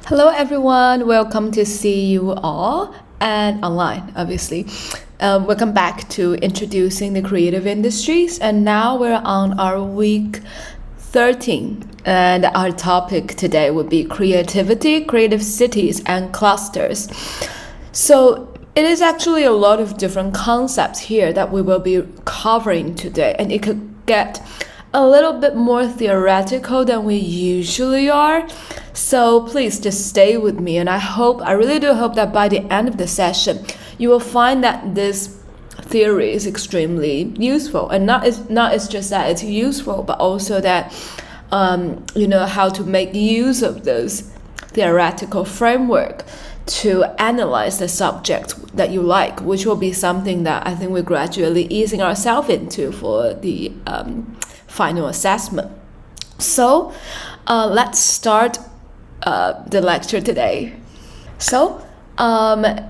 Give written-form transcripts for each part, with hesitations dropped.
Hello everyone, welcome to see you all and online obviously. Welcome back to introducing the creative industries, and now we're on our week 13 and our topic today would be creativity, creative cities and clusters. So it is actually a lot of different concepts here that we will be covering today, and it could get a little bit more theoretical than we usually are. So please just stay with me, and I really do hope that by the end of the session, you will find that this theory is extremely useful, and not it's just that it's useful, but also that you know how to make use of this theoretical framework to analyze the subject that you like, which will be something that I think we're gradually easing ourselves into for the final assessment. So let's start the lecture today. So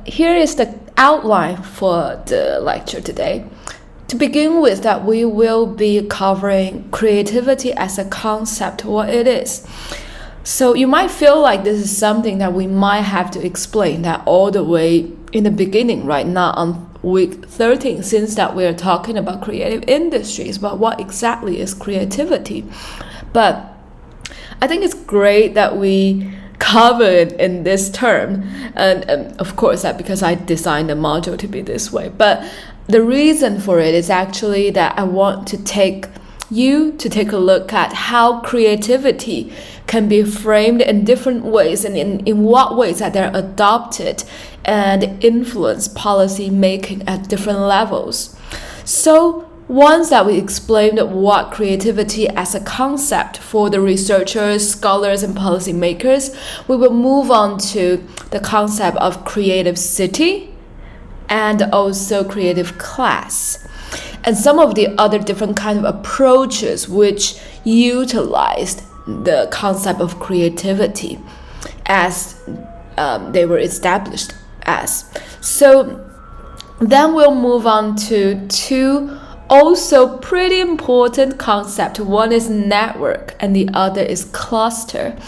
here is the outline for the lecture today. To begin with, that we will be covering creativity as a concept, what it is. So you might feel like this is something that we might have to explain that all the way in the beginning right now on week 13, since that we are talking about creative industries, but what exactly is creativity? But I think it's great that we cover it in this term, and of course that because I designed the module to be this way. But the reason for it is actually that I want to take a look at how creativity can be framed in different ways, and in what ways that they're adopted and influence policy making at different levels. So once that we explained what creativity as a concept for the researchers, scholars, and policymakers, we will move on to the concept of creative city and also creative class, and some of the other different kind of approaches which utilized the concept of creativity as they were established as. So then we'll move on to two also pretty important concepts. One is network and the other is cluster.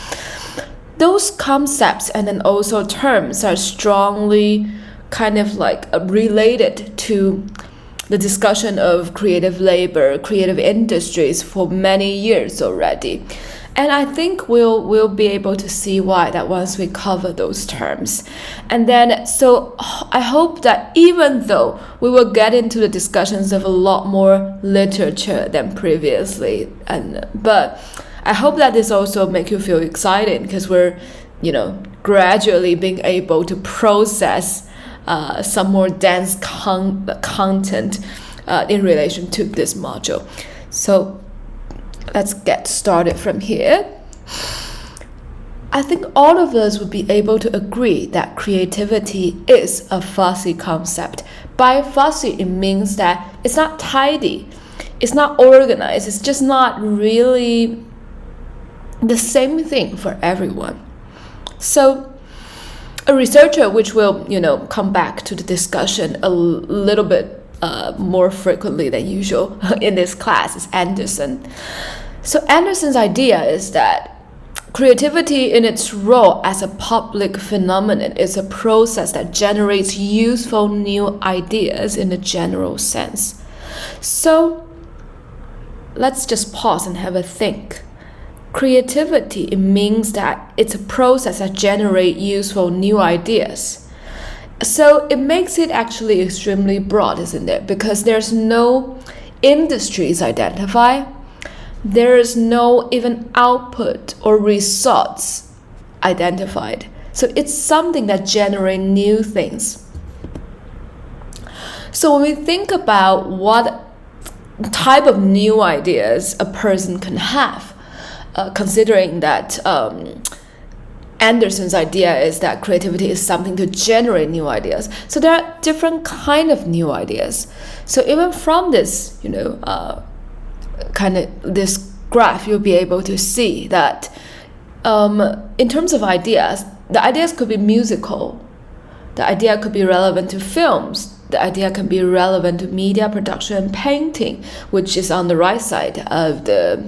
Those concepts and then also terms are strongly kind of like related to the discussion of creative labor, creative industries for many years already. And I think we'll be able to see why that once we cover those terms. And then, so I hope that even though we will get into the discussions of a lot more literature than previously, but I hope that this also make you feel excited because we're, gradually being able to process some more dense content in relation to this module. So let's get started from here. I think all of us would be able to agree that creativity is a fuzzy concept. By fuzzy, it means that it's not tidy, it's not organized, it's just not really the same thing for everyone. So a researcher, which will, come back to the discussion a little bit more frequently than usual in this class, is Andersson. So Andersson's idea is that creativity in its role as a public phenomenon is a process that generates useful new ideas in a general sense. So let's just pause and have a think. Creativity, it means that it's a process that generates useful new ideas. So it makes it actually extremely broad, isn't it? Because there's no industries identified. There is no even output or results identified. So it's something that generates new things. So when we think about what type of new ideas a person can have, considering that Andersson's idea is that creativity is something to generate new ideas. So there are different kind of new ideas. So even from this, kind of this graph, you'll be able to see that in terms of ideas, the ideas could be musical, the idea could be relevant to films, the idea can be relevant to media production, painting, which is on the right side of the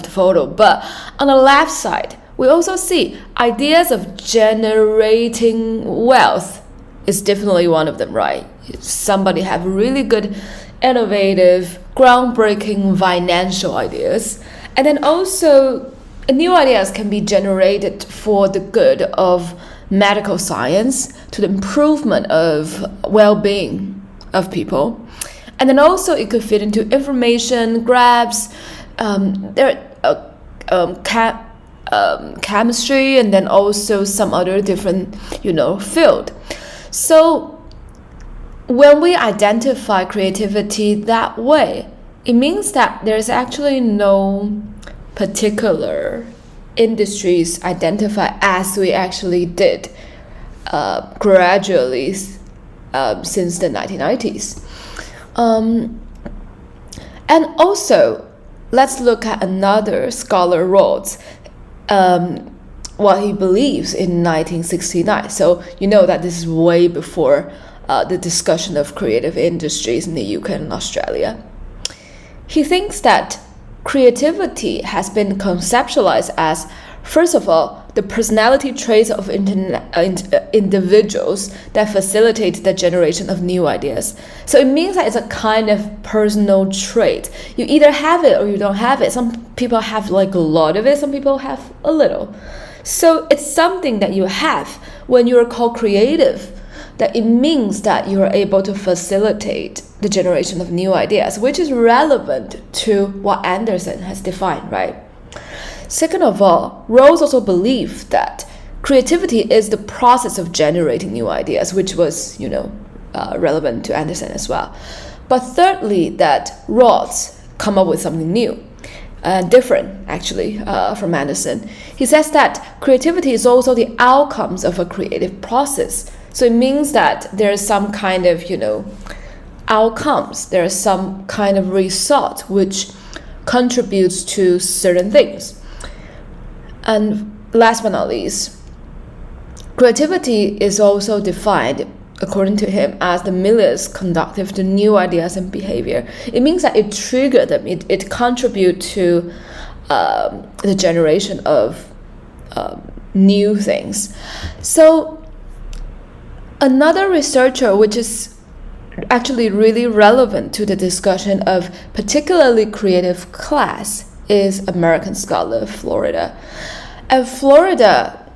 photo. But on the left side, we also see ideas of generating wealth is definitely one of them, right? Somebody have really good, innovative, groundbreaking financial ideas. And then also new ideas can be generated for the good of medical science, to the improvement of well-being of people. And then also it could fit into information grabs, chemistry, and then also some other different, field. So when we identify creativity that way, it means that there's actually no particular industries identified as we actually did gradually since the 1990s. And also, let's look at another scholar wrote what he believes in 1969. So you know that this is way before the discussion of creative industries in the UK and Australia. He thinks that creativity has been conceptualized as, first of all, the personality traits of individuals that facilitate the generation of new ideas. So it means that it's a kind of personal trait. You either have it or you don't have it. Some people have like a lot of it, some people have a little. So it's something that you have when you're called creative, that it means that you're able to facilitate the generation of new ideas, which is relevant to what Andersson has defined, right? Second of all, Rawls also believed that creativity is the process of generating new ideas, which was, relevant to Andersson as well. But thirdly, that Rawls come up with something new, different actually from Andersson. He says that creativity is also the outcomes of a creative process. So it means that there is some kind of, outcomes, there is some kind of result which contributes to certain things. And last but not least, creativity is also defined, according to him, as the milieu's conducive to new ideas and behavior. It means that it triggers them, it contributes to the generation of new things. So another researcher, which is actually really relevant to the discussion of particularly creative class, is American scholar Florida. And Florida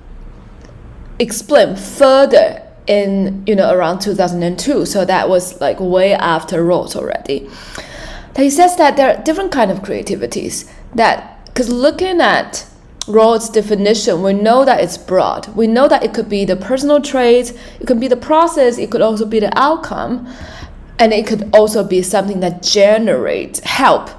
explained further in around 2002, so that was like way after Rawls already. He says that there are different kind of creativities, that because looking at Rawls' definition, we know that it's broad. We know that it could be the personal traits, it could be the process, it could also be the outcome, and it could also be something that help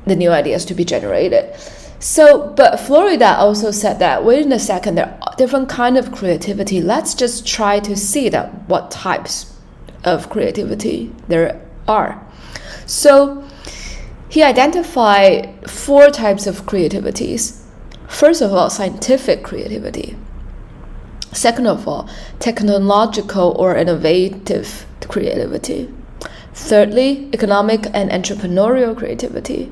the new ideas to be generated. So, but Florida also said that, wait a second, there are different kind of creativity. Let's just try to see that what types of creativity there are. So he identified 4 types of creativities. First of all, scientific creativity. Second of all, technological or innovative creativity. Thirdly, economic and entrepreneurial creativity.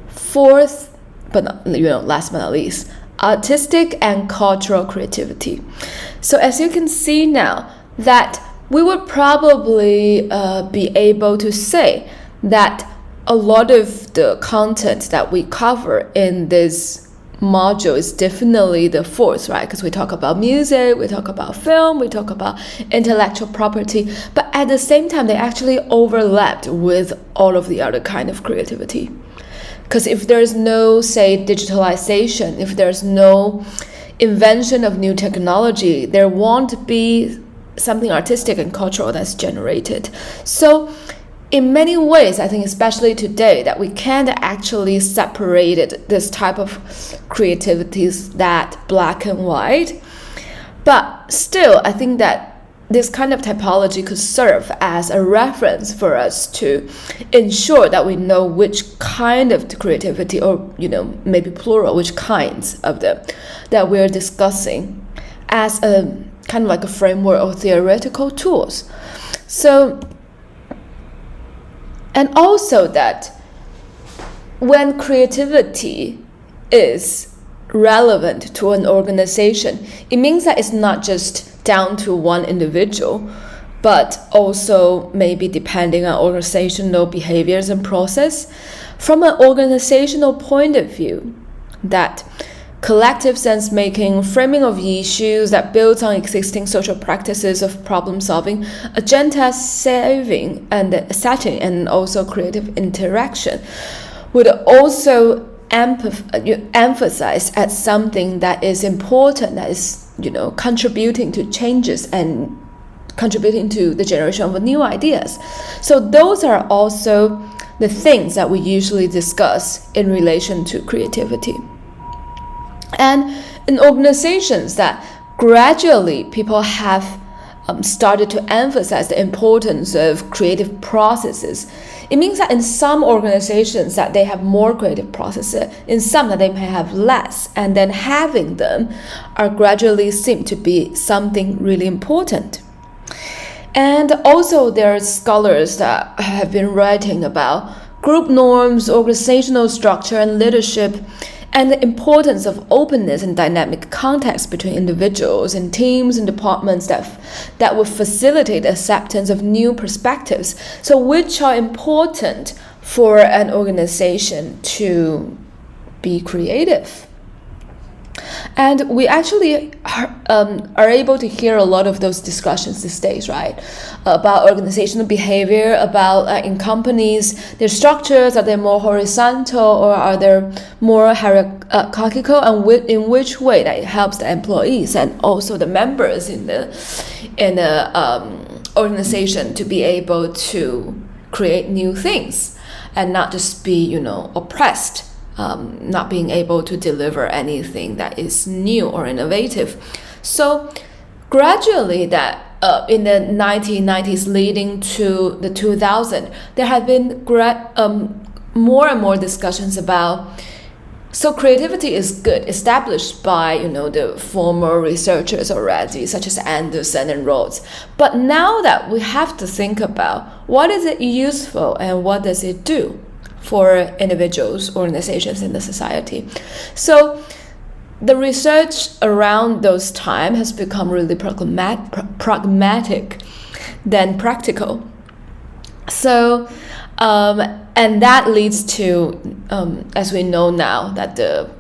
Fourth, last but not least, artistic and cultural creativity. So as you can see now, that we would probably be able to say that a lot of the content that we cover in this module is definitely the fourth, right? Because we talk about music, we talk about film, we talk about intellectual property, but at the same time, they actually overlapped with all of the other kind of creativity. Because if there's no, say, digitalization, if there's no invention of new technology, there won't be something artistic and cultural that's generated. So in many ways, I think especially today, that we can't actually separate this type of creativities that black and white. But still, I think that this kind of typology could serve as a reference for us to ensure that we know which kind of creativity, or maybe plural, which kinds of them that we're discussing, as a kind of like a framework or theoretical tools. So, and also that when creativity is relevant to an organization, it means that it's not just down to one individual, but also maybe depending on organizational behaviors and process. From an organizational point of view, that collective sense-making, framing of issues that builds on existing social practices of problem-solving, agenda setting, and also creative interaction would also emphasize as something that is important, that is, contributing to changes and contributing to the generation of new ideas. So those are also the things that we usually discuss in relation to creativity. And in organizations that gradually people have started to emphasize the importance of creative processes, it means that in some organizations that they have more creative processes, in some that they may have less, and then having them are gradually seem to be something really important. And also there are scholars that have been writing about group norms, organizational structure, and leadership, and the importance of openness and dynamic context between individuals and teams and departments that will facilitate acceptance of new perspectives, so which are important for an organization to be creative. And we actually are able to hear a lot of those discussions these days, right? About organizational behavior, about in companies, their structures, are they more horizontal or are they more hierarchical, and in which way that it helps the employees and also the members in the organization to be able to create new things and not just be, oppressed. Not being able to deliver anything that is new or innovative. So gradually that in the 1990s leading to the 2000s, there have been more and more discussions about, so creativity is good, established by, the former researchers already, such as Andersson and Rhodes. But now that we have to think about what is it useful and what does it do for individuals, organizations in the society. So the research around those time has become really pragmatic than practical. So, and that leads to, as we know now, that the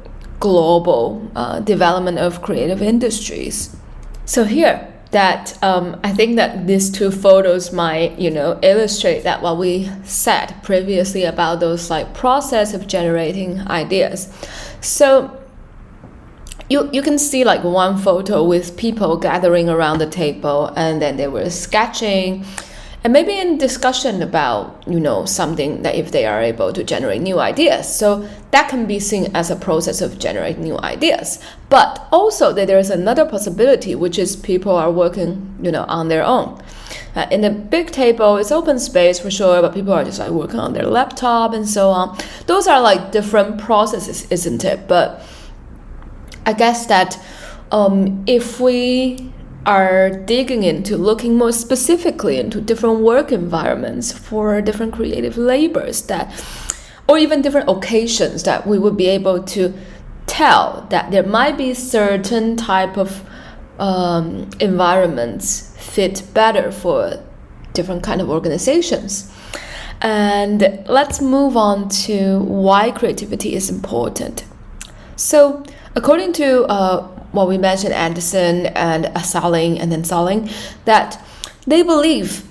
global development of creative industries. So here, that I think that these two photos might, illustrate that what we said previously about those process of generating ideas. So you can see one photo with people gathering around the table, and then they were sketching and maybe in discussion about, something that if they are able to generate new ideas. So that can be seen as a process of generating new ideas. But also that there is another possibility, which is people are working, on their own. In the big table, it's open space for sure, but people are just working on their laptop and so on. Those are different processes, isn't it? But I guess that if we are digging into looking more specifically into different work environments for different creative labors or even different occasions, that we would be able to tell that there might be certain type of environments fit better for different kind of organizations. And let's move on to why creativity is important. So according to what we mentioned, Andersson and Salling, that they believe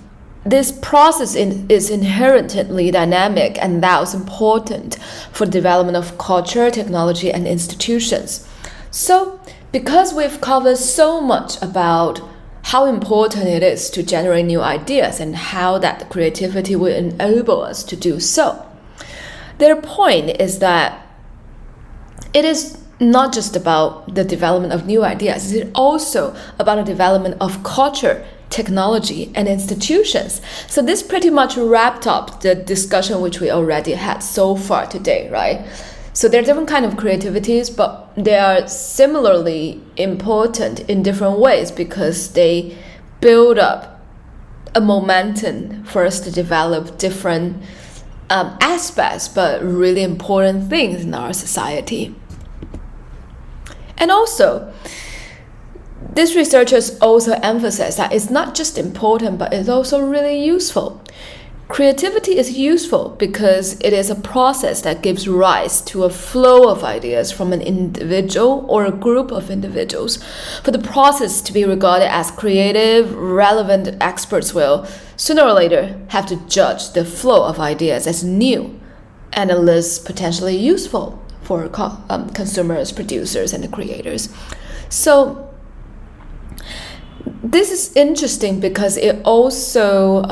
this process is inherently dynamic, and that was important for the development of culture, technology, and institutions. So because we've covered so much about how important it is to generate new ideas and how that creativity will enable us to do so, their point is that it is not just about the development of new ideas, it's also about the development of culture, technology, and institutions. So this pretty much wrapped up the discussion which we already had so far today, right? So there are different kinds of creativities, but they are similarly important in different ways because they build up a momentum for us to develop different aspects, but really important things in our society. And also, these researchers also emphasize that it's not just important, but it's also really useful. Creativity is useful because it is a process that gives rise to a flow of ideas from an individual or a group of individuals. For the process to be regarded as creative, relevant experts will, sooner or later, have to judge the flow of ideas as new and at least potentially useful for consumers, producers, and the creators. So this is interesting because it also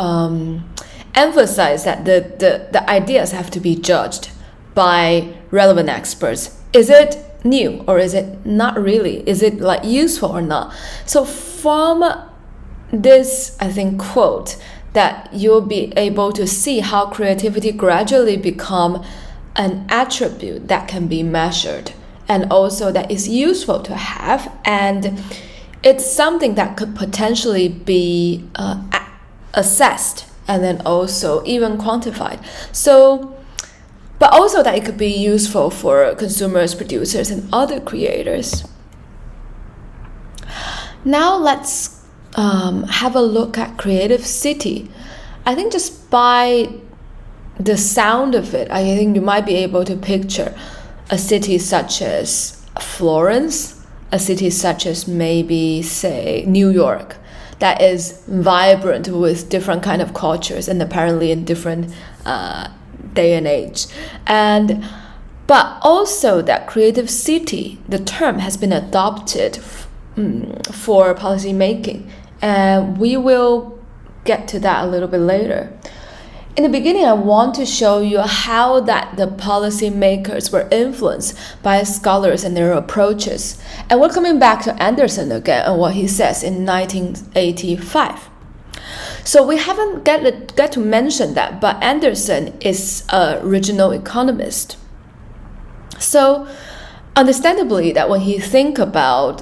emphasize that the ideas have to be judged by relevant experts. Is it new or is it not really? Is it like useful or not? So from this, I think, quote, that you'll be able to see how creativity gradually become an attribute that can be measured and also that is useful to have, and it's something that could potentially be assessed and then also even quantified. So, but also that it could be useful for consumers, producers, and other creators. Now let's have a look at creative city. I think just by the sound of it, I think you might be able to picture a city such as Florence, a city such as maybe, say, New York, that is vibrant with different kind of cultures and apparently in different day and age. But also that creative city, the term has been adopted for policy making, and we will get to that a little bit later. In the beginning, I want to show you how that the policymakers were influenced by scholars and their approaches. And we're coming back to Andersson again and what he says in 1985. So we haven't get to mention that, but Andersson is a regional economist. So understandably that when he think about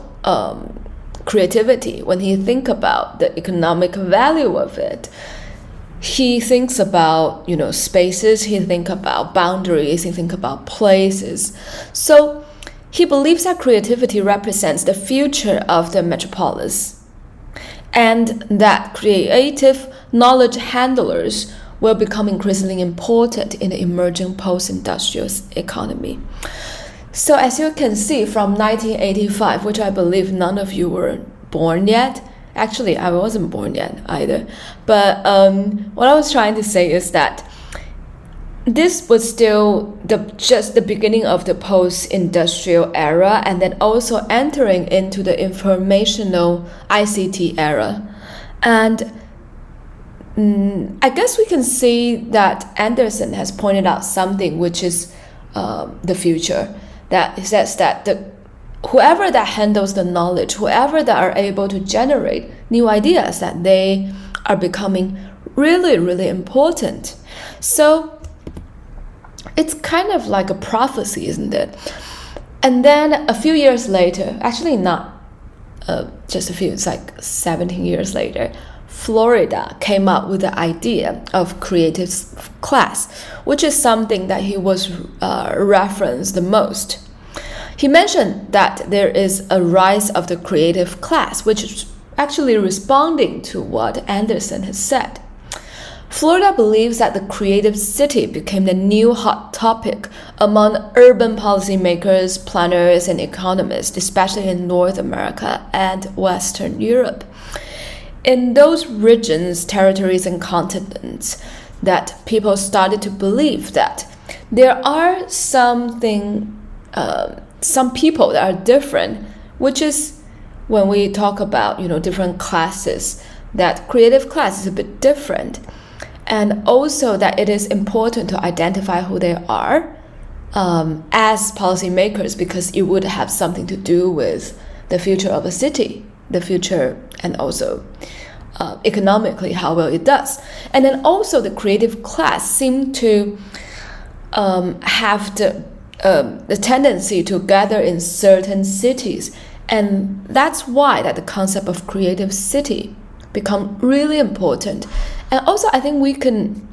creativity, when he think about the economic value of it, he thinks about, spaces, he thinks about boundaries, he thinks about places. So he believes that creativity represents the future of the metropolis and that creative knowledge handlers will become increasingly important in the emerging post-industrial economy. So as you can see from 1985, which I believe none of you were born yet. Actually, I wasn't born yet either. But what I was trying to say is that this was still just the beginning of the post-industrial era and then also entering into the informational ICT era. And I guess we can see that Andersson has pointed out something which is the future. That he says that whoever that handles the knowledge, whoever that are able to generate new ideas, that they are becoming really, really important. So it's kind of like a prophecy, isn't it? And then a few years later, actually not just a few, it's like 17 years later, Florida came up with the idea of creative class, which is something that he was referenced the most. He mentioned that there is a rise of the creative class, which is actually responding to what Andersson has said. Florida believes that the creative city became the new hot topic among urban policymakers, planners, and economists, especially in North America and Western Europe. In those regions, territories, and continents, that people started to believe that there are some people that are different, which is when we talk about different classes, that creative class is a bit different, and also that it is important to identify who they are as policymakers, because it would have something to do with the future of a city, the future, and also economically how well it does. And then also the creative class seem to have the tendency to gather in certain cities, and that's why that the concept of creative city become really important. And also I think we can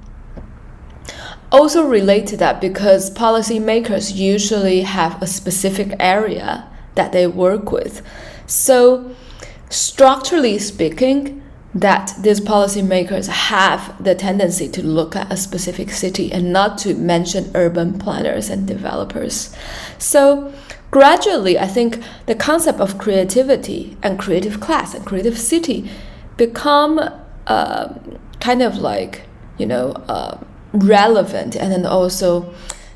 also relate to that because policymakers usually have a specific area that they work with. So structurally speaking, that these policymakers have the tendency to look at a specific city and not to mention urban planners and developers. So gradually, I think the concept of creativity and creative class and creative city become kind of like, relevant, and then also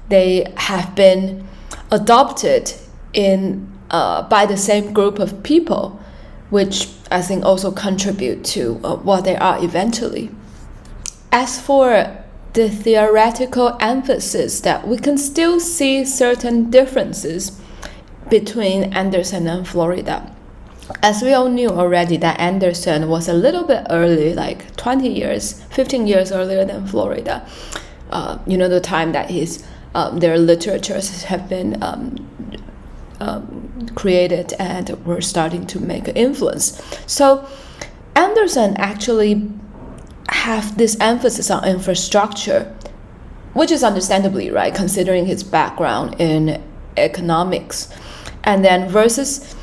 they have been adopted in by the same group of people, which I think also contribute to what they are eventually. As for the theoretical emphasis, that we can still see certain differences between Andersson and Florida. As we all knew already that Andersson was a little bit early, like 15 years earlier than Florida. The time that their literatures have been created and were starting to make an influence. So Andersson actually have this emphasis on infrastructure, which is understandably right, considering his background in economics. And then versus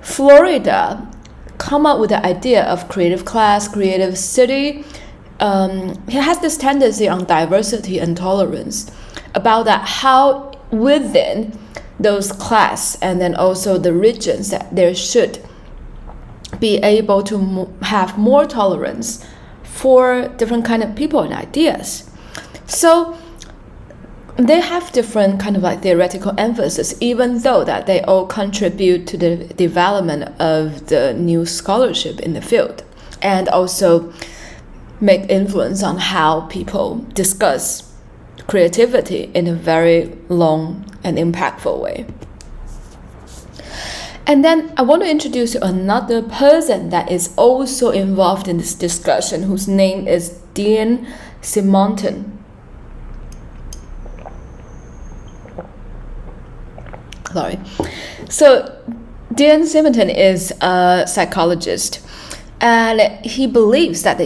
Florida come up with the idea of creative class, creative city. He has this tendency on diversity and tolerance, about that how within those class and then also the regions that there should be able to have more tolerance for different kind of people and ideas. So they have different kind of like theoretical emphasis, even though that they all contribute to the development of the new scholarship in the field, and also make influence on how people discuss creativity in a very long and impactful way. And then I want to introduce you another person that is also involved in this discussion, whose name is Dean Simonton. So Dean Simonton is a psychologist, and he believes that there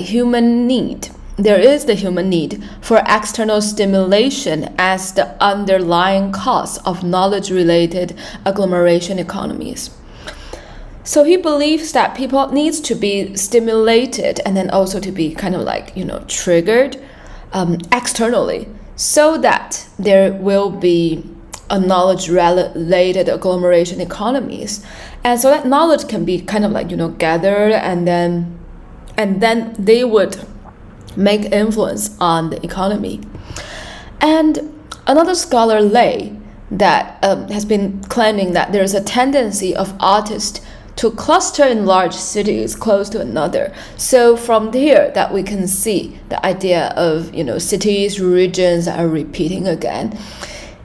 is the human need for external stimulation as the underlying cause of knowledge-related agglomeration economies. So he believes that people needs to be stimulated and then also to be kind of like, triggered externally, so that there will be a knowledge-related agglomeration economies. And so that knowledge can be kind of like, gathered, and then they would make influence on the economy. And another scholar, Lei, that has been claiming that there's a tendency of artists to cluster in large cities close to another. So from here that we can see the idea of, cities, regions are repeating again.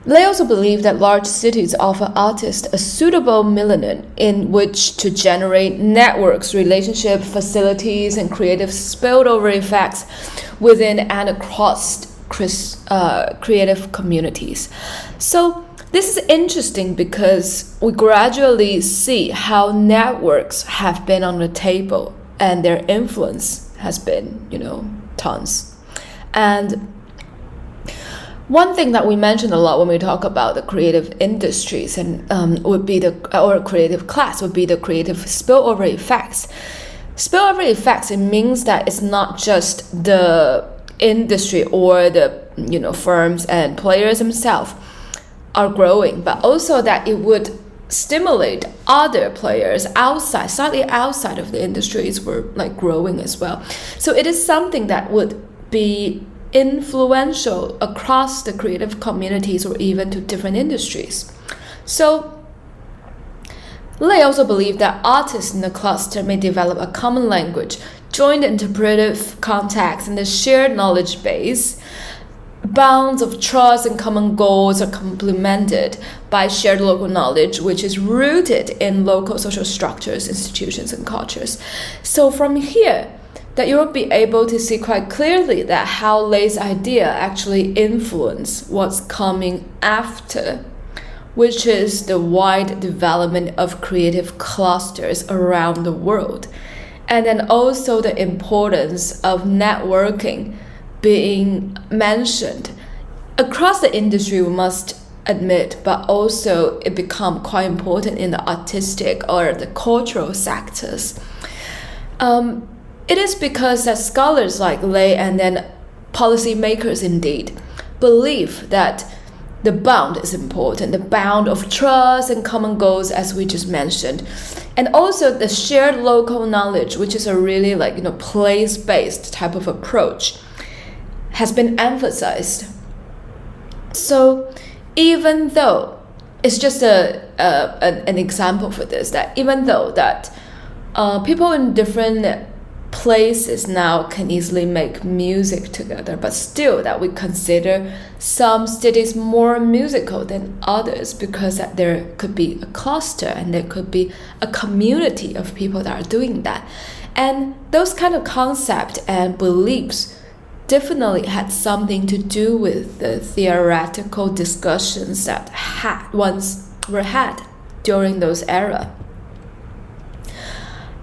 They also believe that large cities offer artists a suitable milieu in which to generate networks, relationship, facilities, and creative spillover effects within and across creative communities. So this is interesting because we gradually see how networks have been on the table and their influence has been, tons. And one thing that we mention a lot when we talk about the creative industries and or creative class would be the creative spillover effects. Spillover effects, it means that it's not just the industry or the firms and players themselves are growing, but also that it would stimulate other players slightly outside of the industries were like growing as well. So it is something that would be influential across the creative communities or even to different industries. So Lei also believed that artists in the cluster may develop a common language, joint interpretive contacts, and a shared knowledge base. Bonds of trust and common goals are complemented by shared local knowledge, which is rooted in local social structures, institutions, and cultures. So from here, that you will be able to see quite clearly that how Lei's idea actually influence what's coming after, which is the wide development of creative clusters around the world. And then also the importance of networking being mentioned. Across the industry, we must admit, but also it become quite important in the artistic or the cultural sectors. It is because that scholars like Lei and then policymakers indeed believe that the bond is important, the bond of trust and common goals, as we just mentioned, and also the shared local knowledge, which is a really place-based type of approach, has been emphasized. So even though it's just an example for this, that even though that people in different places now can easily make music together, but still that we consider some cities more musical than others because that there could be a cluster and there could be a community of people that are doing that. And those kind of concepts and beliefs definitely had something to do with the theoretical discussions that once were had during those era.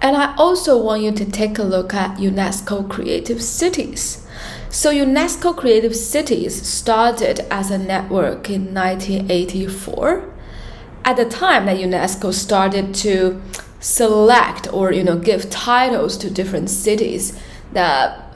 And I also want you to take a look at UNESCO Creative Cities. So UNESCO Creative Cities started as a network in 1984. At the time that UNESCO started to select or give titles to different cities, that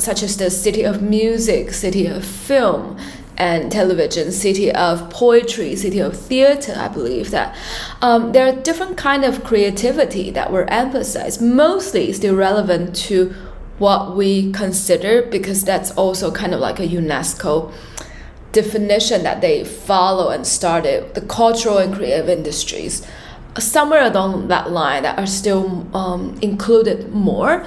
such as the city of music, city of film and television, city of poetry, city of theater, I believe that there are different kind of creativity that were emphasized, mostly still relevant to what we consider, because that's also kind of like a UNESCO definition that they follow and started, the cultural and creative industries. Somewhere along that line that are still included more.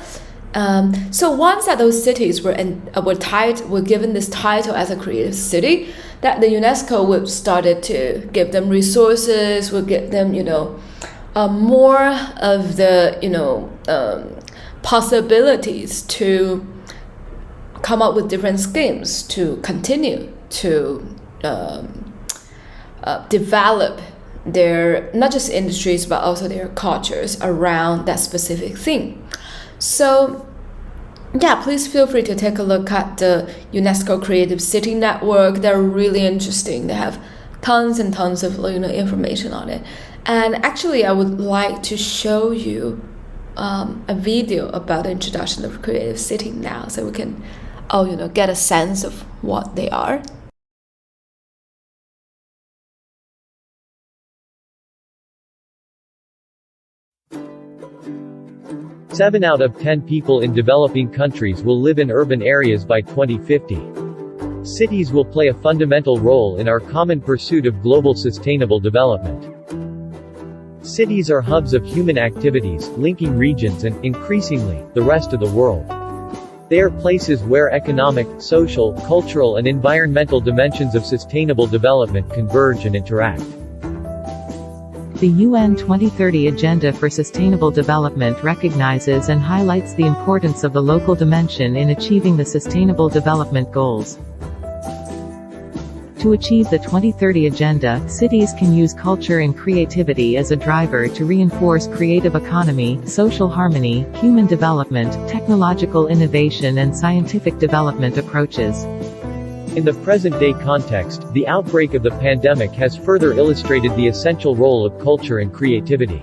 So once that those cities were given this title as a creative city, that the UNESCO would started to give them resources, would give them more of the possibilities to come up with different schemes to continue to develop their not just industries but also their cultures around that specific thing. So yeah, please feel free to take a look at the UNESCO Creative City Network. They're really interesting. They have tons and tons of information on it. And actually, I would like to show you a video about the introduction of Creative City now, so we can all get a sense of what they are. 7 out of 10 people in developing countries will live in urban areas by 2050. Cities will play a fundamental role in our common pursuit of global sustainable development. Cities are hubs of human activities, linking regions and, increasingly, the rest of the world. They are places where economic, social, cultural and environmental dimensions of sustainable development converge and interact. The UN 2030 Agenda for Sustainable Development recognizes and highlights the importance of the local dimension in achieving the Sustainable Development Goals. To achieve the 2030 Agenda, cities can use culture and creativity as a driver to reinforce creative economy, social harmony, human development, technological innovation and scientific development approaches. In the present-day context, the outbreak of the pandemic has further illustrated the essential role of culture and creativity.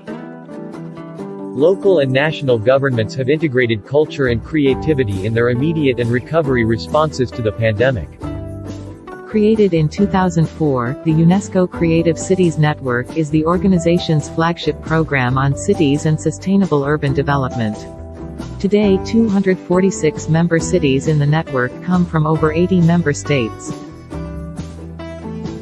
Local and national governments have integrated culture and creativity in their immediate and recovery responses to the pandemic. Created in 2004, the UNESCO Creative Cities Network is the organization's flagship program on cities and sustainable urban development. Today 246 member cities in the network come from over 80 member states.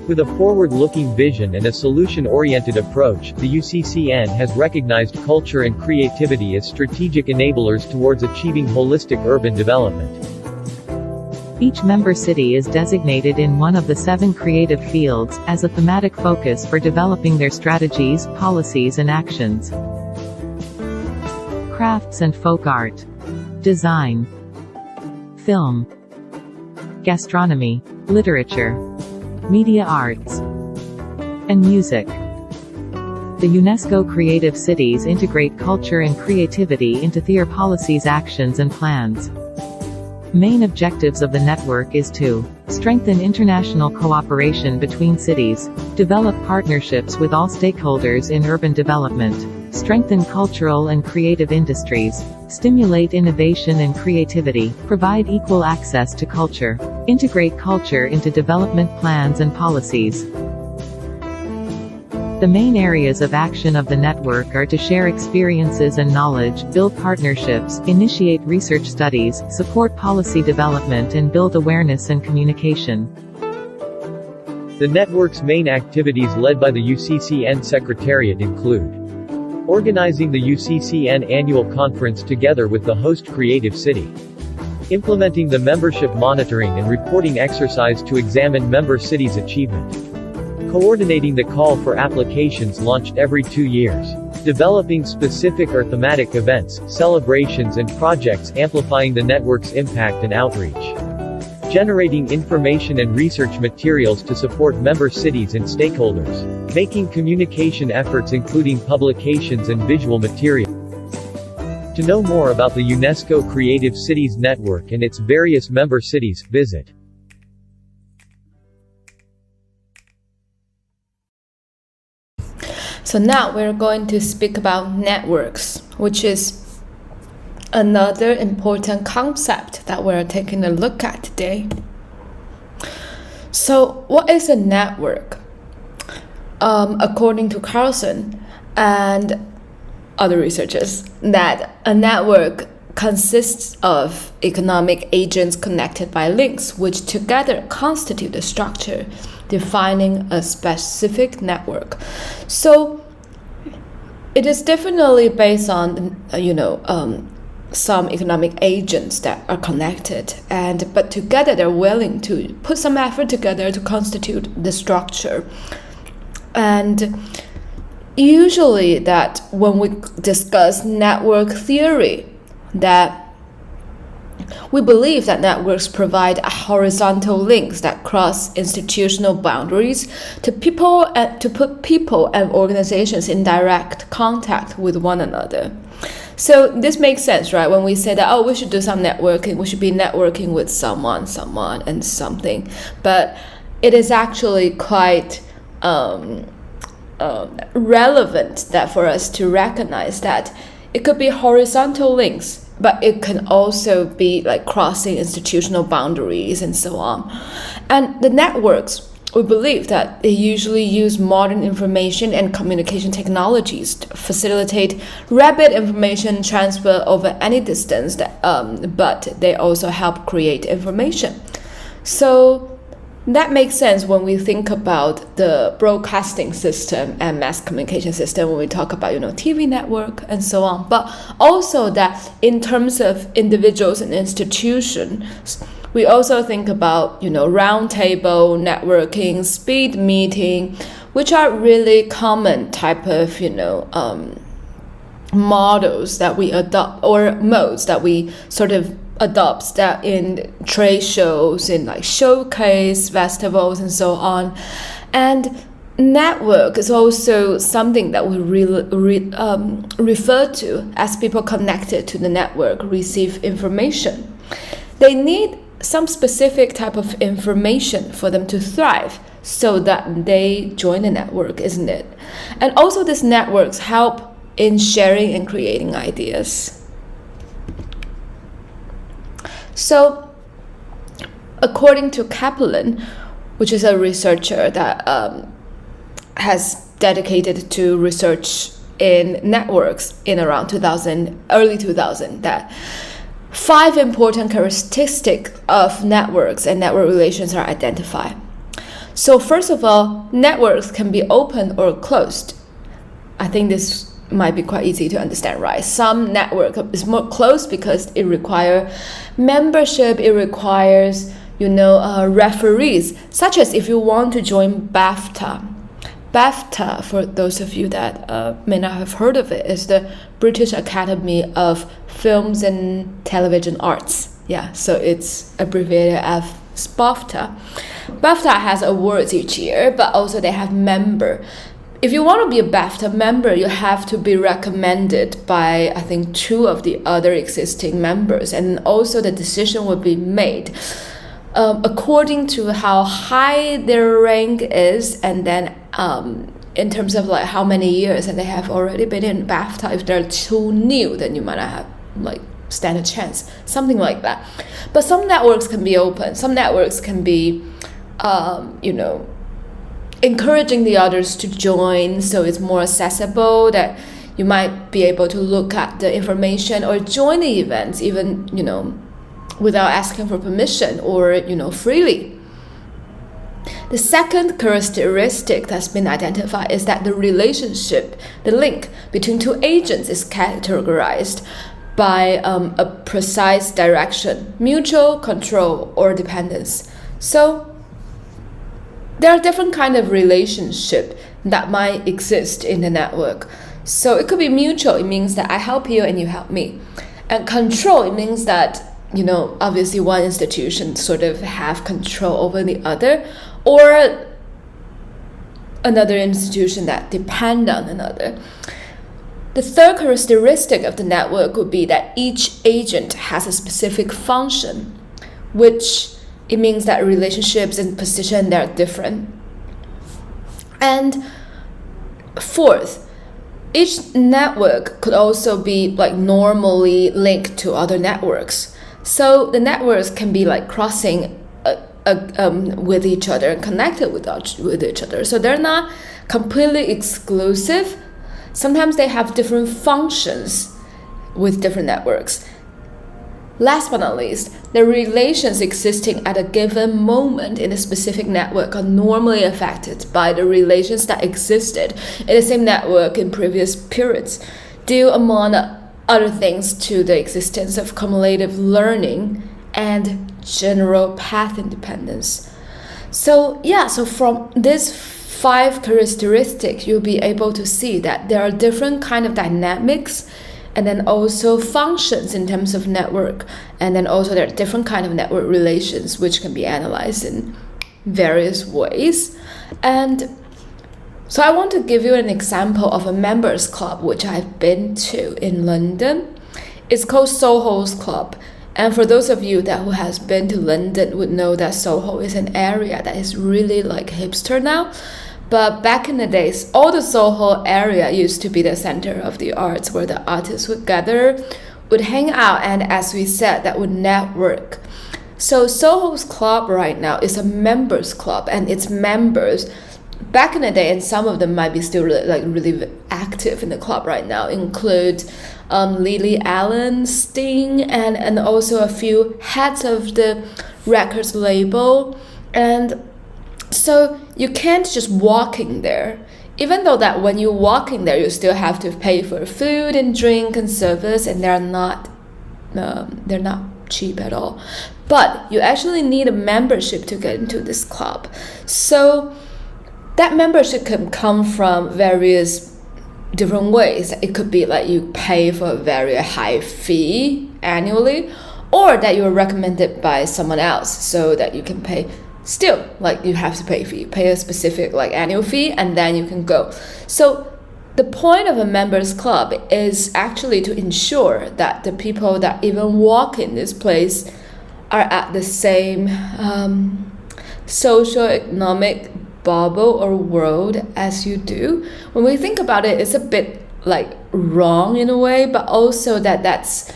With a forward-looking vision and a solution-oriented approach, the UCCN has recognized culture and creativity as strategic enablers towards achieving holistic urban development. Each member city is designated in one of the 7 creative fields, as a thematic focus for developing their strategies, policies and actions. Crafts and folk art, design, film, gastronomy, literature, media arts, and music. The UNESCO Creative Cities integrate culture and creativity into their policies, actions and plans. Main objectives of the network is to Strengthen international cooperation between cities. Develop partnerships with all stakeholders in urban development. Strengthen cultural and creative industries. Stimulate innovation and creativity. Provide equal access to culture. Integrate culture into development plans and policies. The main areas of action of the network are to share experiences and knowledge, build partnerships, initiate research studies, support policy development and build awareness and communication. The network's main activities led by the UCCN Secretariat include organizing the UCCN annual conference together with the host creative city, implementing the membership monitoring and reporting exercise to examine member cities' achievement, coordinating the call for applications launched every 2 years, developing specific or thematic events, celebrations and projects amplifying the network's impact and outreach, generating information and research materials to support member cities and stakeholders, making communication efforts including publications and visual material. To know more about the UNESCO Creative Cities Network and its various member cities, visit So now we're going to speak about networks, which is another important concept that we're taking a look at today. So what is a network? According to Carlson and other researchers, that a network consists of economic agents connected by links, which together constitute a structure defining a specific network. So it is definitely based on, some economic agents that are connected, but together they're willing to put some effort together to constitute the structure. And usually that when we discuss network theory, that we believe that networks provide horizontal links that cross institutional boundaries to put people and organizations in direct contact with one another. So this makes sense, right? When we say that, we should do some networking, we should be networking with someone, and something. But it is actually quite relevant that for us to recognize that it could be horizontal links, but it can also be like crossing institutional boundaries and so on. And the networks, we believe that they usually use modern information and communication technologies to facilitate rapid information transfer over any distance, but they also help create information. So that makes sense when we think about the broadcasting system and mass communication system, when we talk about, TV network and so on. But also that in terms of individuals and institutions, we also think about, round table networking, speed meeting, which are really common type of, models that we adopt, or modes that we sort of adopts that in trade shows, in like showcase festivals and so on. And network is also something that we refer to as people connected to the network receive information. They need some specific type of information for them to thrive, so that they join the network, isn't it? And also these networks help in sharing and creating ideas. So, according to Cappelin, which is a researcher that has dedicated to research in networks in around early 2000, that 5 important characteristics of networks and network relations are identified. So first of all, networks can be open or closed. I think this might be quite easy to understand, right? Some network is more closed because it requires membership, it requires, referees, such as if you want to join BAFTA. BAFTA, for those of you that may not have heard of it, is the British Academy of Films and Television Arts. Yeah, so it's abbreviated as BAFTA. BAFTA has awards each year, but also they have member. If you want to be a BAFTA member, you have to be recommended by, I think, 2 of the other existing members, and also the decision will be made according to how high their rank is, and then in terms of like how many years and they have already been in BAFTA. If they're too new, then you might not have like stand a chance, something like that. But some networks can be open. Some networks can be, encouraging the others to join, so it's more accessible, that you might be able to look at the information or join the events even, without asking for permission or, freely. The second characteristic that's been identified is that the relationship, the link between two agents is categorized by a precise direction, mutual, control, or dependence. So there are different kind of relationship that might exist in the network. So it could be mutual, it means that I help you and you help me. And control, it means that, obviously one institution sort of have control over the other, or another institution that depend on another. The third characteristic of the network would be that each agent has a specific function, which it means that relationships and position, they're different. And fourth, each network could also be like normally linked to other networks. So the networks can be like crossing with each other and connected with each other. So they're not completely exclusive. Sometimes they have different functions with different networks. Last but not least, the relations existing at a given moment in a specific network are normally affected by the relations that existed in the same network in previous periods, due among other things to the existence of cumulative learning and general path independence. So from these 5 characteristics, you'll be able to see that there are different kind of dynamics and then also functions in terms of network, and then also there are different kind of network relations which can be analyzed in various ways. And so I want to give you an example of a members club which I've been to in London. It's called Soho's Club. And for those of you who has been to London would know that Soho is an area that is really like hipster now. But back in the days, all the Soho area used to be the center of the arts, where the artists would gather, would hang out, and as we said, that would network. So Soho's Club right now is a members club, and its members, back in the day, and some of them might be still really active in the club right now, include Lily Allen, Sting, and also a few heads of the records label. And so you can't just walk in there, even though that when you walk in there, you still have to pay for food and drink and service, and they're not cheap at all. But you actually need a membership to get into this club. So that membership can come from various different ways. It could be like you pay for a very high fee annually, or that you're recommended by someone else so that you can pay. Still, like you have to pay a specific like annual fee, and then you can go. So the point of a members club is actually to ensure that the people that even walk in this place are at the same socio-economic bubble or world as you do. When we think about it, it's a bit like wrong in a way, but also that's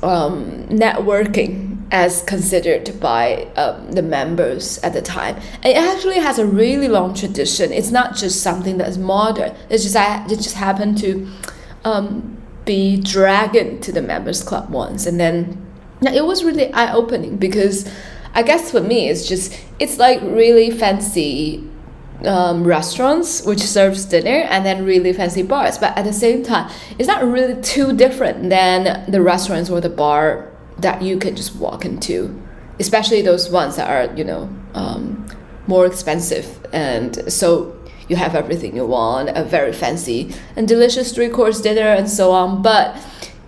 networking as considered by the members at the time. And it actually has a really long tradition. It's not just something that's modern. It just happened to be dragged into the members club once, and then it was really eye-opening, because I guess for me it's like really fancy restaurants which serves dinner, and then really fancy bars, but at the same time it's not really too different than the restaurants or the bar that you can just walk into, especially those ones that are more expensive, and so you have everything you want, a very fancy and delicious 3-course dinner and so on. But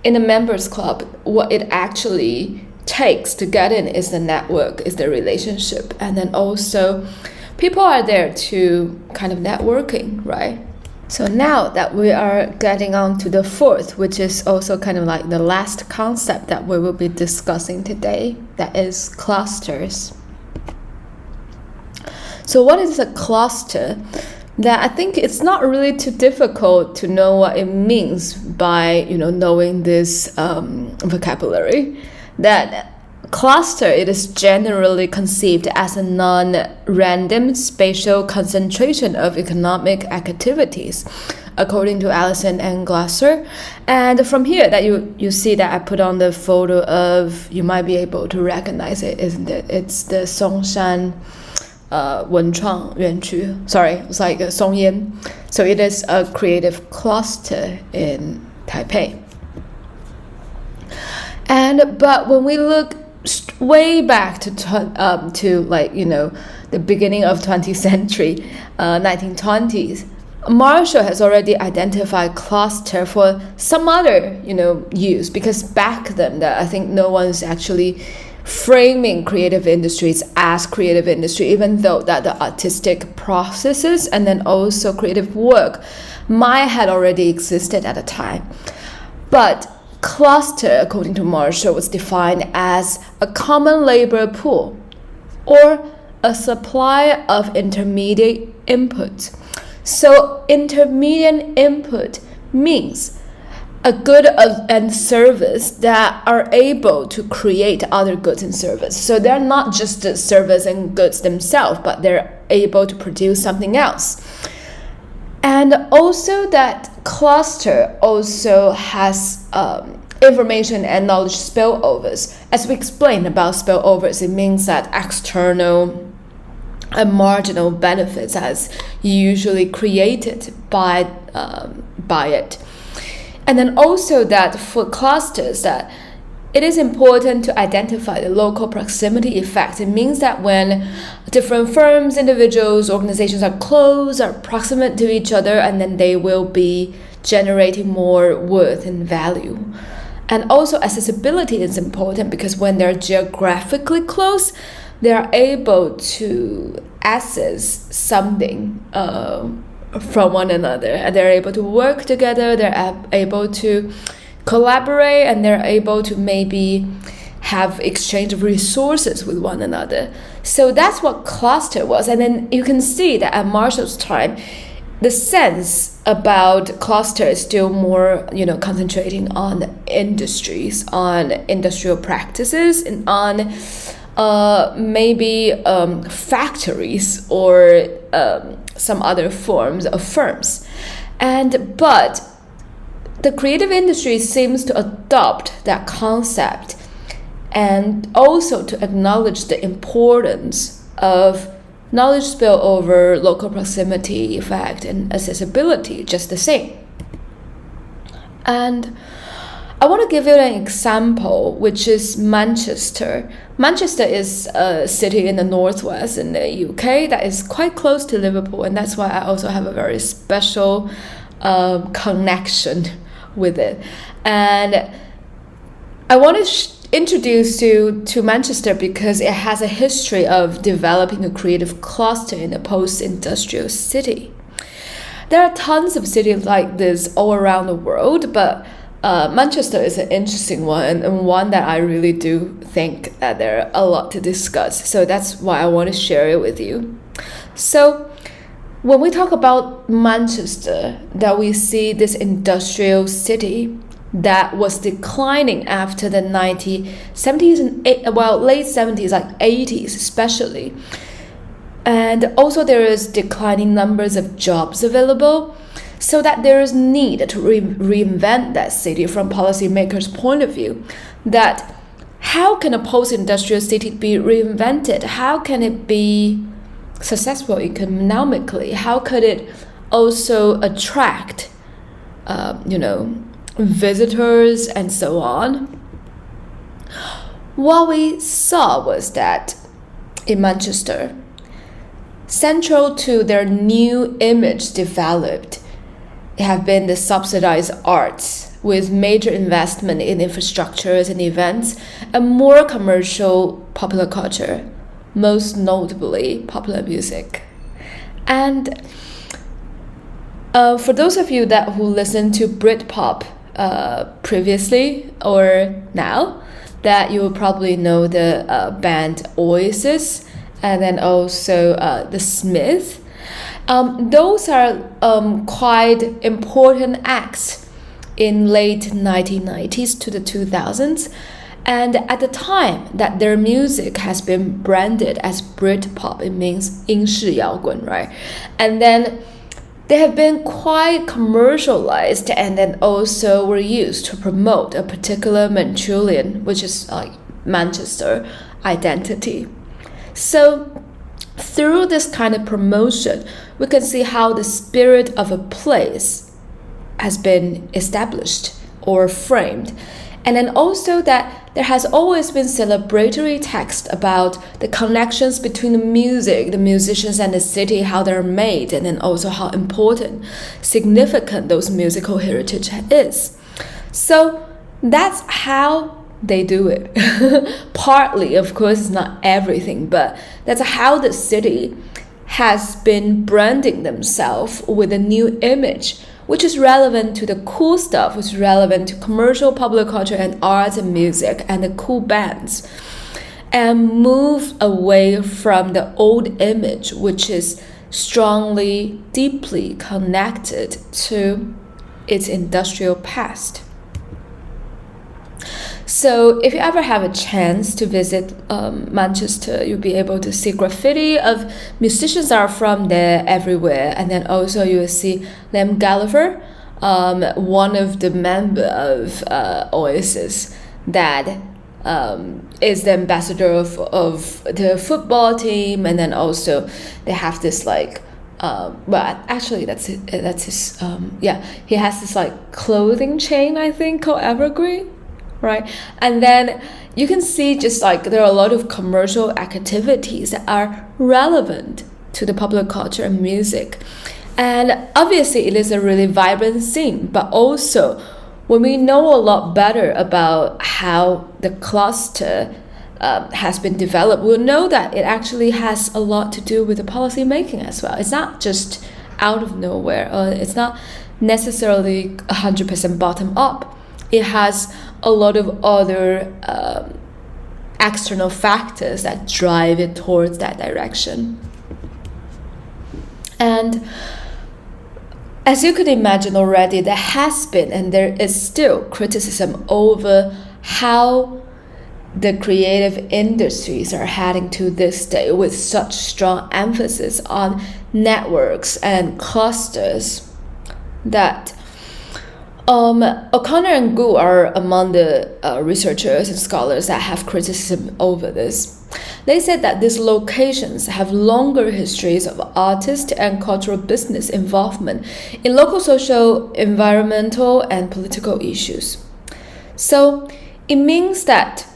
in a members club, what it actually takes to get in is the network, is the relationship, and then also people are there to kind of networking, right? So now that we are getting on to the 4th, which is also kind of like the last concept that we will be discussing today, that is clusters. So what is a cluster? That I think it's not really too difficult to know what it means by knowing this vocabulary. That cluster, it is generally conceived as a non-random spatial concentration of economic activities, according to Allison and Glasser. And from here that you see that I put on the photo of, you might be able to recognize it, isn't it? It's the Songshan文创园区. Sorry, it's like Songyan. So it is a creative cluster in Taipei. But when we look way back to the beginning of 20th century, 1920s, Marshall has already identified cluster for some other use, because back then that I think no one's actually framing creative industries as creative industry, even though that the artistic processes and then also creative work might had already existed at the time. But cluster, according to Marshall, was defined as a common labor pool or a supply of intermediate input. So intermediate input means a good and service that are able to create other goods and service. So they're not just the service and goods themselves, but they're able to produce something else. And also that cluster also has information and knowledge spillovers. As we explained about spillovers, it means that external and marginal benefits as usually created by it. And then also that for clusters, that it is important to identify the local proximity effect. It means that when different firms, individuals, organizations are close, are proximate to each other, and then they will be generating more worth and value. And also accessibility is important, because when they're geographically close, they are able to access something from one another, and they're able to work together, they're able to collaborate, and they're able to maybe have exchange of resources with one another. So that's what cluster was. And then you can see that at Marshall's time, the sense about cluster is still more concentrating on industries, on industrial practices, and on maybe factories or some other forms of firms. But the creative industry seems to adopt that concept and also to acknowledge the importance of knowledge spillover, local proximity effect, and accessibility just the same. And I want to give you an example, which is Manchester. Manchester is a city in the northwest in the UK that is quite close to Liverpool, and that's why I also have a very special connection with it. And I want to introduce you to Manchester because it has a history of developing a creative cluster in a post-industrial city. There are tons of cities like this all around the world, but Manchester is an interesting one, and one that I really do think that there are a lot to discuss. So that's why I want to share it with you. So when we talk about Manchester, that we see this industrial city that was declining after the 1970s and late 70s, like 80s especially. And also there is declining numbers of jobs available, so that there is need to reinvent that city from policymakers' point of view. That how can a post-industrial city be reinvented? How can it be successful economically? How could it also attract, visitors and so on? What we saw was that in Manchester, central to their new image developed have been the subsidized arts, with major investment in infrastructures and events, and more commercial popular culture, most notably popular music. And for those of you who listen to Britpop previously or now, that you will probably know the band Oasis and then also the Smith. Those are quite important acts in late 1990s to the 2000s. And at the time that their music has been branded as Britpop, it means 英式摇滚, right? And then they have been quite commercialized and then also were used to promote a particular Manchurian, which is like Manchester identity. So through this kind of promotion, we can see how the spirit of a place has been established or framed. And then also that there has always been celebratory text about the connections between the music, the musicians, and the city, how they're made, and then also how important, significant those musical heritage is. So that's how they do it. Partly, of course, it's not everything, but that's how the city has been branding themselves with a new image, which is relevant to the cool stuff, which is relevant to commercial public culture and arts and music and the cool bands, and move away from the old image, which is strongly, deeply connected to its industrial past. So if you ever have a chance to visit Manchester, you'll be able to see graffiti of musicians are from there everywhere. And then also you will see Liam Gallagher, one of the members of Oasis that is the ambassador of the football team. And then also they have this like, well, actually that's his, he has this like clothing chain, I think, called Evergreen. Right, and then you can see just like there are a lot of commercial activities that are relevant to the public culture and music, and obviously it is a really vibrant scene. But also, when we know a lot better about how the cluster has been developed, we'll know that it actually has a lot to do with the policy making as well. It's not just out of nowhere, or it's not necessarily 100% bottom up. It has a lot of other external factors that drive it towards that direction. And as you could imagine already, there has been and there is still criticism over how the creative industries are heading to this day with such strong emphasis on networks and clusters that O'Connor and Gu are among the researchers and scholars that have criticism over this. They said that these locations have longer histories of artist and cultural business involvement in local social, environmental, and political issues. So it means that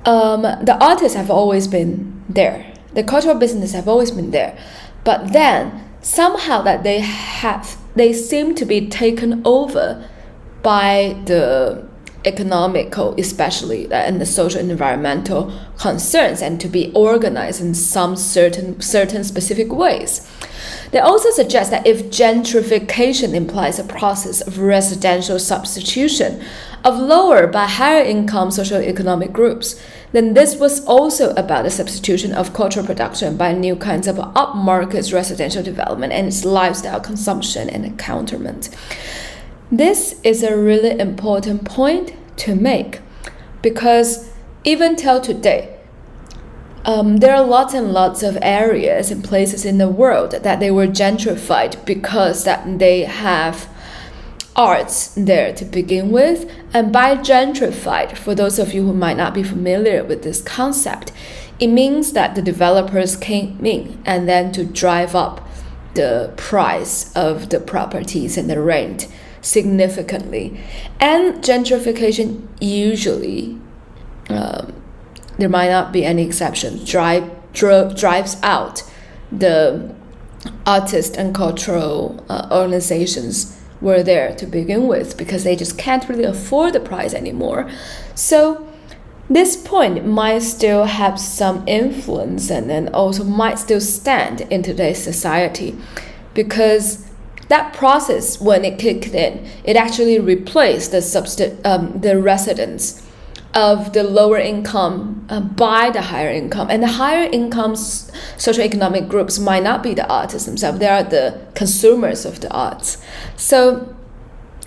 the artists have always been there, the cultural business have always been there, but then somehow that they seem to be taken over by the economical, especially, and the social and environmental concerns, and to be organized in some certain specific ways. They also suggest that if gentrification implies a process of residential substitution of lower but higher income socioeconomic groups, then this was also about the substitution of cultural production by new kinds of upmarket residential development and its lifestyle consumption and encounterment. This is a really important point to make, because even till today, there are lots and lots of areas and places in the world that they were gentrified because that they have arts there to begin with. And by gentrified, for those of you who might not be familiar with this concept, it means that the developers came in and then to drive up the price of the properties and the rent significantly. And gentrification usually, there might not be any exception, drives out the artist and cultural organizations were there to begin with, because they just can't really afford the price anymore. So this point might still have some influence and then also might still stand in today's society, because that process, when it kicked in, it actually replaced the residents of the lower income by the higher income. And the higher income socioeconomic groups might not be the artists themselves, they are the consumers of the arts. So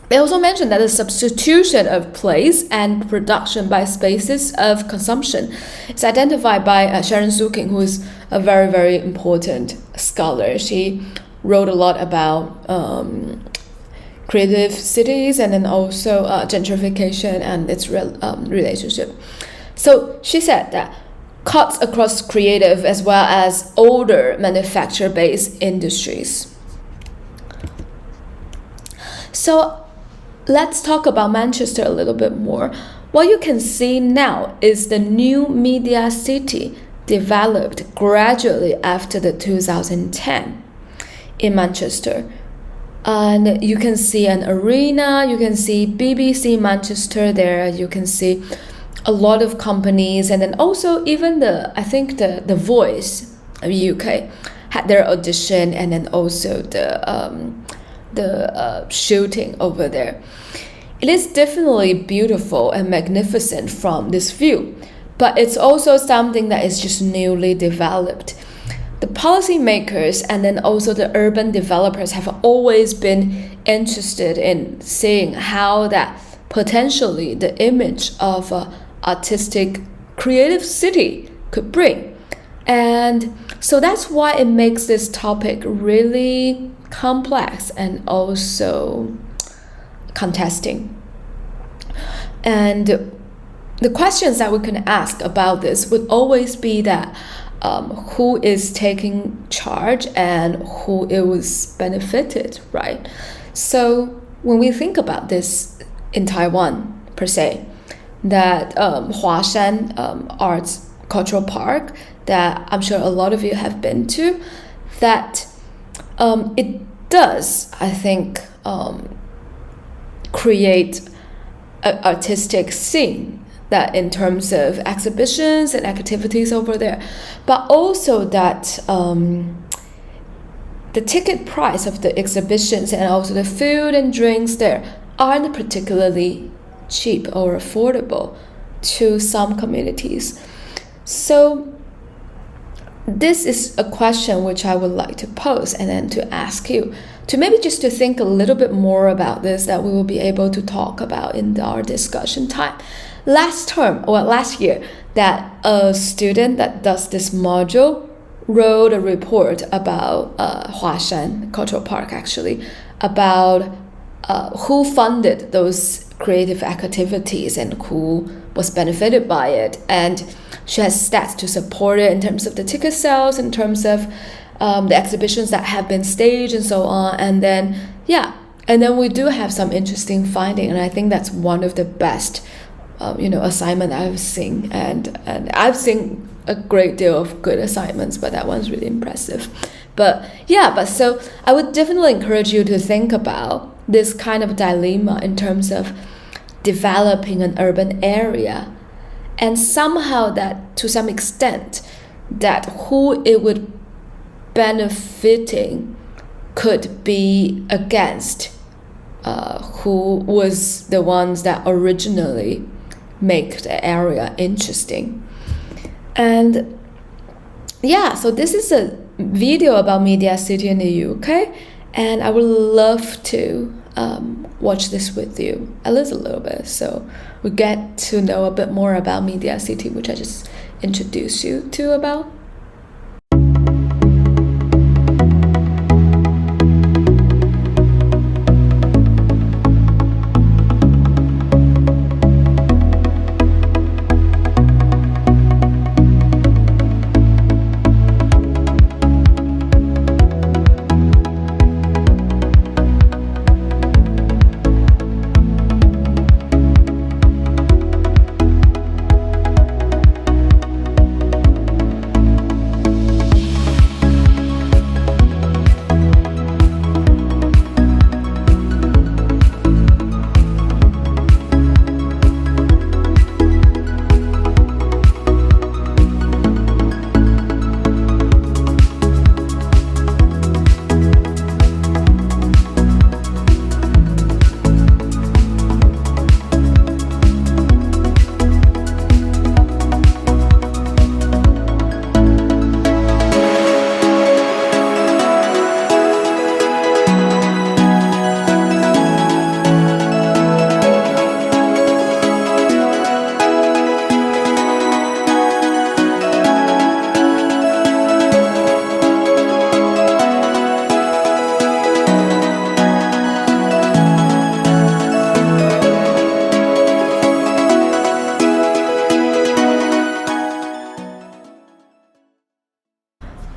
they also mentioned that the substitution of place and production by spaces of consumption is identified by Sharon Suking, who is a very, very important scholar. She wrote a lot about creative cities and then also gentrification and its relationship. So she said that cuts across creative as well as older manufacture-based industries. So let's talk about Manchester a little bit more. What you can see now is the new media city developed gradually after the 2010 in Manchester. And you can see an arena, you can see BBC Manchester there, you can see a lot of companies, and then also even I think the Voice of UK had their audition, and then also the shooting over there. It is definitely beautiful and magnificent from this view, but it's also something that is just newly developed. The policymakers and then also the urban developers have always been interested in seeing how that potentially the image of an artistic creative city could bring. And so that's why it makes this topic really complex and also contesting. And the questions that we can ask about this would always be that who is taking charge and who it was benefited, right? So when we think about this in Taiwan per se, that Huashan Arts Cultural Park that I'm sure a lot of you have been to, that it does, I think, create an artistic scene that in terms of exhibitions and activities over there, but also that the ticket price of the exhibitions and also the food and drinks there aren't particularly cheap or affordable to some communities. So this is a question which I would like to pose and then to ask you to maybe just to think a little bit more about this, that we will be able to talk about in our discussion time. Last year, that a student that does this module wrote a report about Huashan Cultural Park, actually, about who funded those creative activities and who was benefited by it. And she has stats to support it in terms of the ticket sales, in terms of the exhibitions that have been staged and so on. And then, we do have some interesting finding, and I think that's one of the best assignment I've seen, and I've seen a great deal of good assignments, but that one's really impressive. But so I would definitely encourage you to think about this kind of dilemma in terms of developing an urban area, and somehow that to some extent that who it would benefiting could be against who was the ones that originally make the area interesting. And so this is a video about Media City in the UK, and I would love to watch this with you at least a little bit, so we get to know a bit more about Media City, which I just introduced you to about.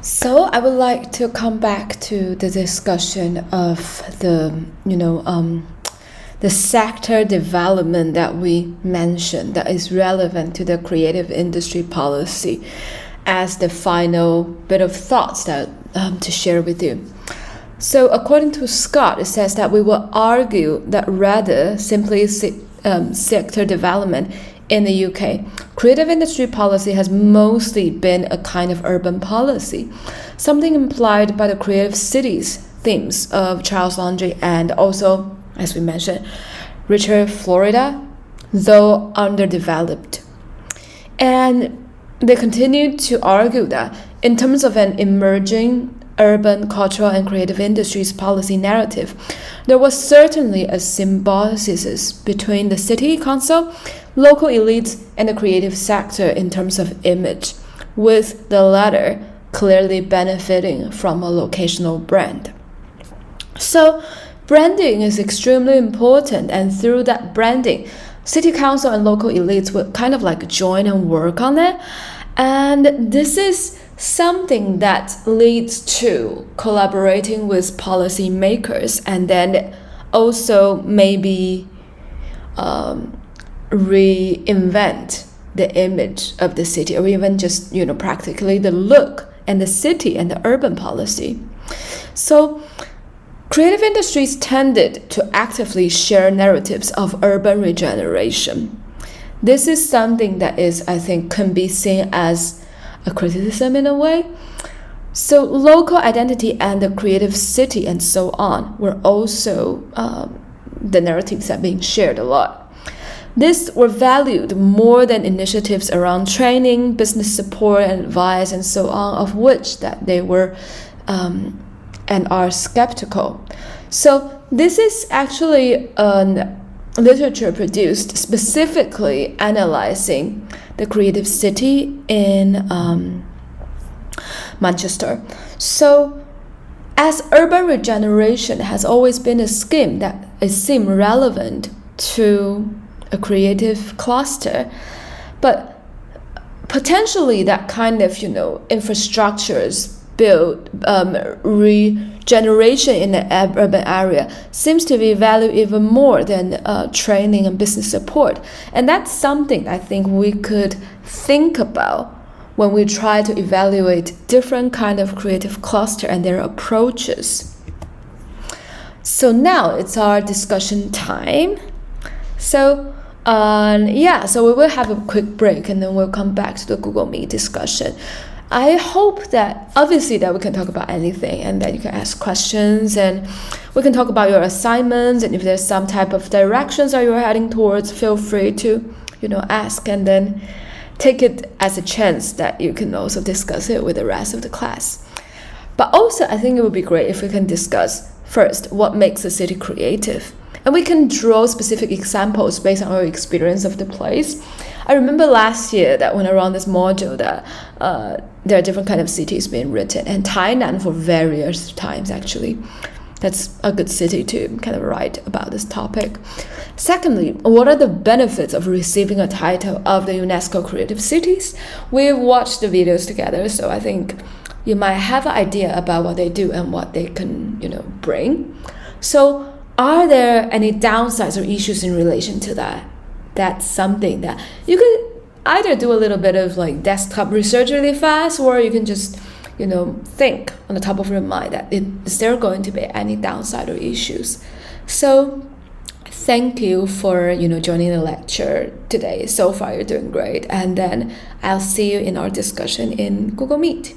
So I would like to come back to the discussion of the sector development that we mentioned that is relevant to the creative industry policy as the final bit of thoughts that to share with you. So according to Scott, it says that we will argue that rather simply sector development in the UK, creative industry policy has mostly been a kind of urban policy, something implied by the creative cities themes of Charles Landry and also, as we mentioned, Richard Florida, though underdeveloped. And they continue to argue that in terms of an emerging urban, cultural, and creative industries policy narrative, there was certainly a symbiosis between the city council, local elites, and the creative sector in terms of image, with the latter clearly benefiting from a locational brand. So, branding is extremely important, and through that branding, city council and local elites would kind of like join and work on it. And this is something that leads to collaborating with policymakers and then also maybe reinvent the image of the city, or even just practically the look and the city and the urban policy. So creative industries tended to actively share narratives of urban regeneration. This is something that is, I think, can be seen as a criticism in a way. So local identity and the creative city and so on were also the narratives that are being shared a lot. These were valued more than initiatives around training, business support, and advice, and so on, of which that they were and are skeptical. So this is actually literature produced specifically analyzing the creative city in Manchester. So as urban regeneration has always been a scheme that seemed relevant to a creative cluster, but potentially that kind of infrastructures build regeneration in the urban area seems to be valued even more than training and business support. And that's something I think we could think about when we try to evaluate different kind of creative cluster and their approaches. So now it's our discussion time. So so we will have a quick break and then we'll come back to the Google Meet discussion. I hope that obviously that we can talk about anything and that you can ask questions and we can talk about your assignments, and if there's some type of directions that you're heading towards, feel free to ask, and then take it as a chance that you can also discuss it with the rest of the class. But also I think it would be great if we can discuss first what makes a city creative, and we can draw specific examples based on our experience of the place. I remember last year that when I ran this module that there are different kind of cities being written, and Tainan for various times actually. That's a good city to kind of write about this topic. Secondly, what are the benefits of receiving a title of the UNESCO Creative Cities? We've watched the videos together, so I think you might have an idea about what they do and what they can, bring. So are there any downsides or issues in relation to that? That's something that you could either do a little bit of like desktop research really fast, or you can just think on the top of your mind that is there going to be any downside or issues. So thank you for joining the lecture today. So far you're doing great, and then I'll see you in our discussion in Google Meet.